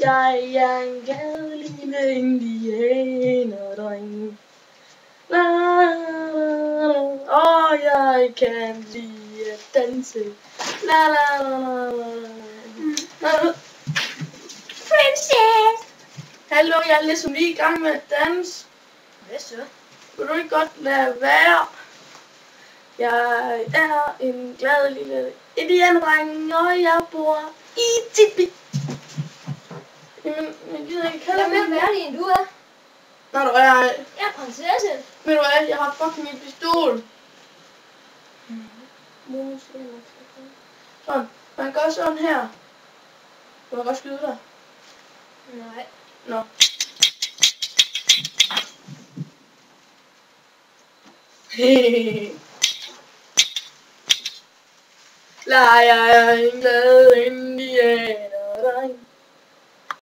Jeg er en glad lille indianerdreng. Og jeg kan lide at danse. La la la la la. Princess! Hallo, jeg er ligesom lige i gang med at danse. Hvad så? Vil du ikke godt lade være? Jeg er en glad lille indianerdreng, og jeg bor i Tipi. Jamen, jeg gider ikke kalde Jeg er mere værdig end du er. Når du er... Jeg er prinsesse. Ved du hvad, jeg har fucking en pistol. Sådan, man gør sådan her. Du kan godt skyde dig. Nej. Nå. La, jeg er en glad indianerdreng.